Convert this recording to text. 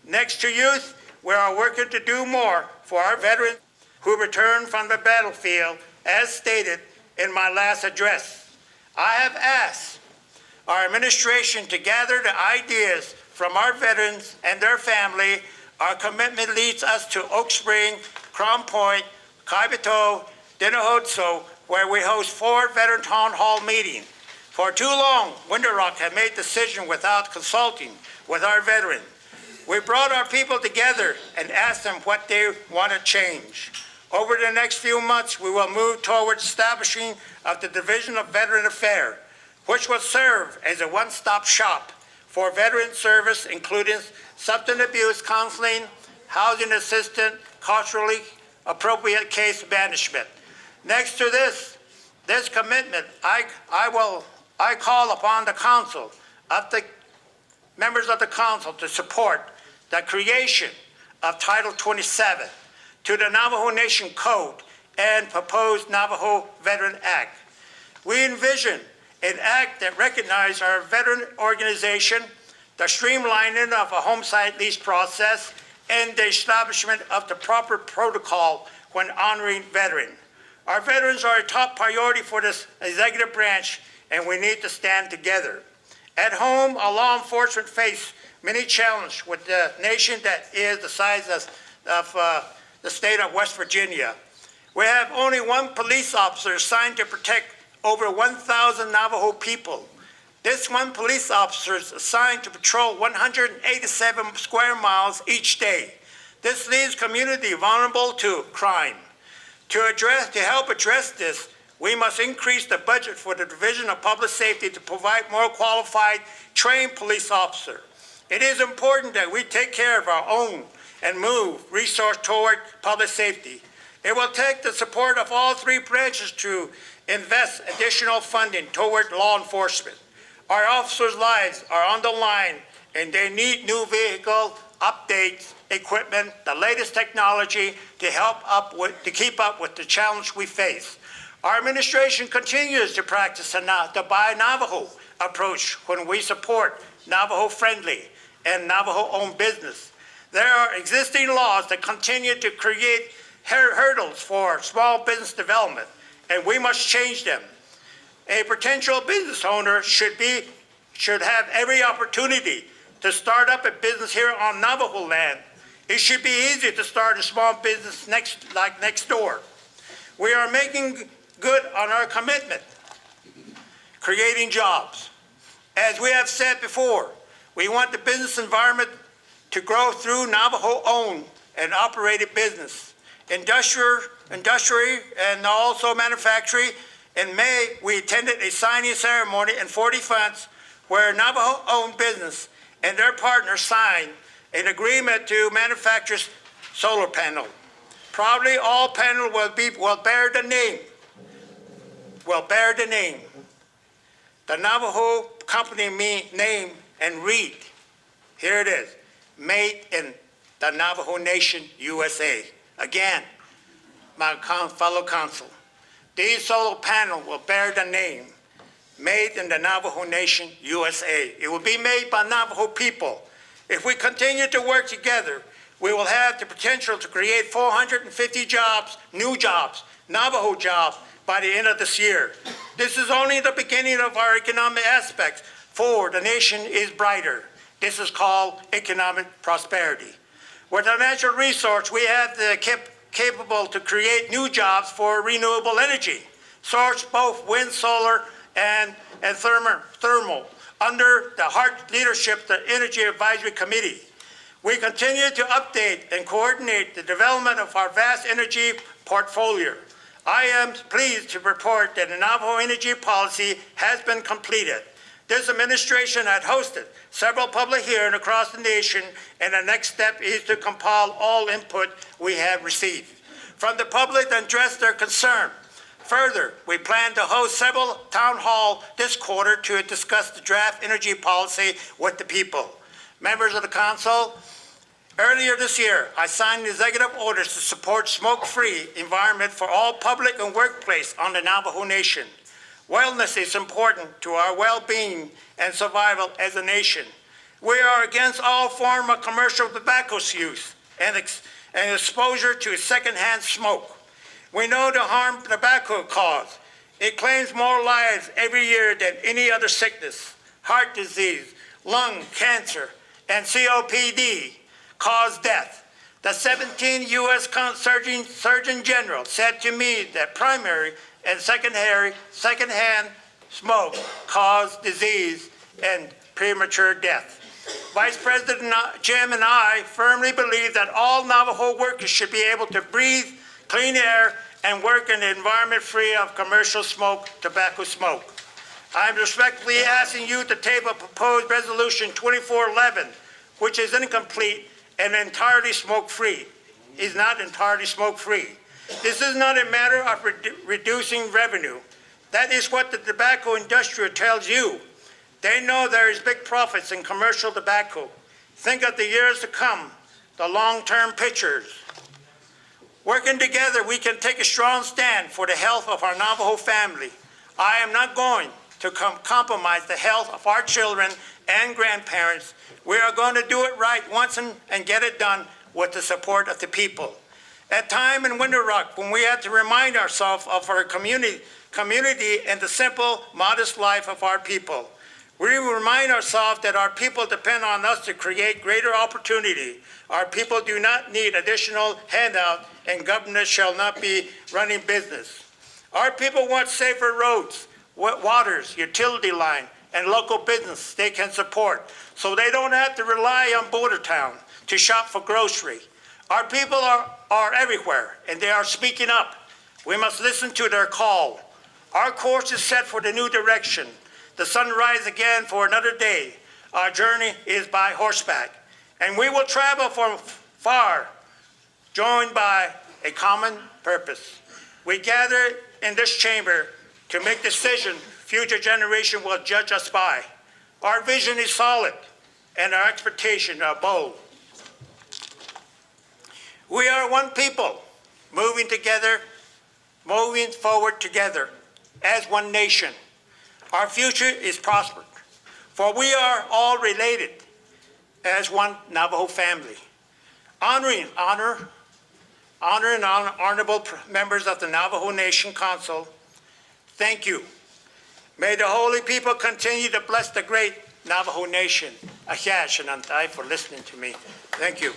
Next to youth, we are working to do more for our veterans who returned from the battlefield, as stated in my last address. I have asked our administration to gather the ideas from our veterans and their family. Our commitment leads us to Oak Spring, Crown Point, Kaibito, Dinahozo, where we host 4 veteran town hall meetings. For too long, Winter Rock had made decisions without consulting with our veterans. We brought our people together and asked them what they want to change. Over the next few months, we will move towards establishing of the Division of Veteran Affairs, which will serve as a one-stop shop for veteran service, including substance abuse counseling, housing assistance, culturally appropriate case management. Next to this commitment, I call upon the council of the members of the council to support the creation of Title 27 to the Navajo Nation Code and proposed Navajo Veteran Act. We envision an act that recognizes our veteran organization, the streamlining of a homesite lease process, and the establishment of the proper protocol when honoring veterans. Our veterans are a top priority for this executive branch, and we need to stand together. At home, our law enforcement face many challenges with the nation that is the size of the state of West Virginia. We have only 1 police officer assigned to protect over 1,000 Navajo people. This 1 police officer is assigned to patrol 187 square miles each day. This leaves community vulnerable to crime. To help address this, we must increase the budget for the Division of Public Safety to provide more qualified, trained police officers. It is important that we take care of our own and move resources toward public safety. It will take the support of all 3 branches to invest additional funding toward law enforcement. Our officers' lives are on the line, and they need new vehicle updates, equipment, the latest technology to keep up with the challenge we face. Our administration continues to practice the Buy Navajo approach when we support Navajo-friendly and Navajo-owned business. There are existing laws that continue to create hurdles for small business development, and we must change them. A potential business owner should have every opportunity to start up a business here on Navajo land. It should be easy to start a small business next door. We are making good on our commitment, creating jobs. As we have said before, we want the business environment to grow through Navajo-owned and operated business, industry, and also manufacturing. In May, we attended a signing ceremony in Fort Defense where Navajo-owned business and their partners signed an agreement to manufacture solar panels. Proudly, all panels will bear the name. The Navajo company name and read. Here it is. Made in the Navajo Nation, USA. Again, my fellow council, these solar panels will bear the name, made in the Navajo Nation, USA. It will be made by Navajo people. If we continue to work together, we will have the potential to create 450 jobs, new jobs, Navajo jobs, by the end of this year. This is only the beginning of our economic aspects, for the nation is brighter. This is called economic prosperity. With our natural resource, we have the capable to create new jobs for renewable energy, source both wind, solar, and thermal, under the HART leadership of the Energy Advisory Committee. We continue to update and coordinate the development of our vast energy portfolio. I am pleased to report that the Navajo energy policy has been completed. This administration had hosted several public hearings across the nation, and the next step is to compile all input we have received from the public and address their concern. Further, we plan to host several town halls this quarter to discuss the draft energy policy with the people. Members of the council, earlier this year, I signed executive orders to support smoke-free environment for all public and workplace on the Navajo Nation. Wellness is important to our well-being and survival as a nation. We are against all form of commercial tobacco use and exposure to secondhand smoke. We know the harm tobacco causes. It claims more lives every year than any other sickness. Heart disease, lung cancer, and COPD cause death. The 17 U.S. Surgeon General said to me that primary and secondhand smoke cause disease and premature death. Vice President Jim and I firmly believe that all Navajo workers should be able to breathe clean air and work in an environment free of commercial smoke, tobacco smoke. I am respectfully asking you to table proposed resolution 2411, which is incomplete and entirely smoke-free. Is not entirely smoke-free. This is not a matter of reducing revenue. That is what the tobacco industry tells you. They know there is big profits in commercial tobacco. Think of the years to come, the long-term pictures. Working together, we can take a strong stand for the health of our Navajo family. I am not going to compromise the health of our children and grandparents. We are going to do it right once and get it done with the support of the people. At time in Winter Rock, when we had to remind ourselves of our community and the simple, modest life of our people, we remind ourselves that our people depend on us to create greater opportunity. Our people do not need additional handout, and government shall not be running business. Our people want safer roads, waters, utility line, and local business they can support, so they don't have to rely on Border Town to shop for grocery. Our people are everywhere, and they are speaking up. We must listen to their call. Our course is set for the new direction. The sun rises again for another day. Our journey is by horseback, and we will travel from far, joined by a common purpose. We gather in this chamber to make decisions future generations will judge us by. Our vision is solid, and our expectations are bold. We are one people, moving forward together as one nation. Our future is prosperous, for we are all related as one Navajo family. Honor and honorable members of the Navajo Nation Council, thank you. May the holy people continue to bless the great Navajo Nation. Ahya Shanantai for listening to me. Thank you.